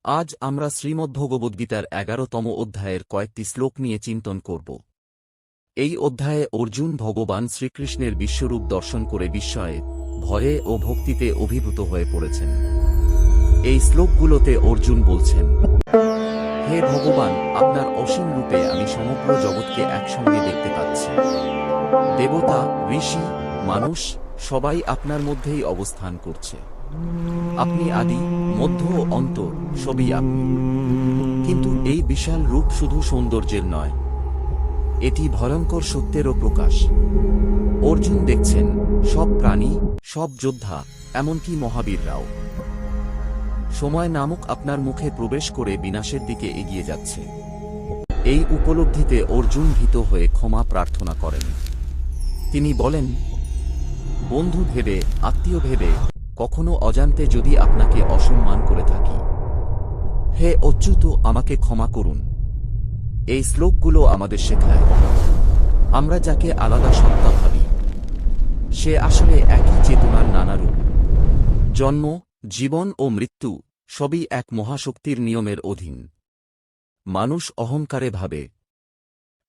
আজ আমরা শ্রীমদ্ভগবদ্গীতার ১১তম অধ্যায়ের কয়েকটি শ্লোক নিয়ে চিন্তন করব। এই অধ্যায়ে অর্জুন ভগবান শ্রীকৃষ্ণের বিশ্বরূপ দর্শন করে বিস্ময়ে, ভয়ে ও ভক্তিতে অভিভূত হয়ে পড়েছেন। এই শ্লোকগুলোতে অর্জুন বলছেন, হে ভগবান, আপনার অসীম রূপে আমি সমগ্র জগৎকে একসঙ্গে দেখতে পাচ্ছি। দেবতা, ঋষি, মানুষ সবাই আপনার মধ্যেই অবস্থান করছে। আপনি আদি, মধ্য ও অন্ত, সবই আপনি। কিন্তু এই বিশাল রূপ শুধু সৌন্দর্যের নয়, এটি ভয়ঙ্কর সত্যেরও প্রকাশ। অর্জুন দেখছেন সব প্রাণী, সব যোদ্ধা, এমনকি মহাবীররাও সময় নামক আপনার মুখে প্রবেশ করে বিনাশের দিকে এগিয়ে যাচ্ছে। এই উপলব্ধিতে অর্জুন ভীত হয়ে ক্ষমা প্রার্থনা করেন। তিনি বলেন, বন্ধু ভেবে, আত্মীয় ভেবে, কখনো অজান্তে যদি আপনাকে অসম্মান করে থাকি, হে অচ্যুত, আমাকে ক্ষমা করুন। এই শ্লোকগুলো আমাদের শেখায়, আমরা যাকে আলাদা সত্তা ভাবি, সে আসলে একই চেতনার নানা রূপ। জন্ম, জীবন ও মৃত্যু সবই এক মহাশক্তির নিয়মের অধীন। মানুষ অহংকারে ভাবে,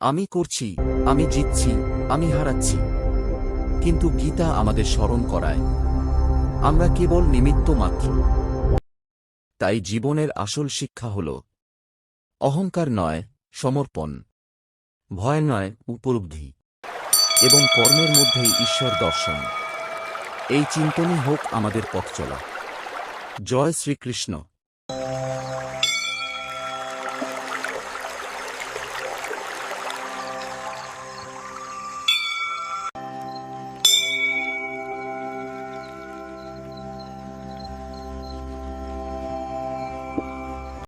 আমি করছি, আমি জিতছি, আমি হারাচ্ছি। কিন্তু গীতা আমাদের স্মরণ করায়, আমরা কেবল নিমিত্ত মাত্র। তাই জীবনের আসল শিক্ষা হল অহংকার নয়, সমর্পণ; ভয় নয়, উপলব্ধি; এবং কর্মের মধ্যেই ঈশ্বর দর্শন। এই চিন্তনই হোক আমাদের পথ চলা। জয় শ্রীকৃষ্ণ।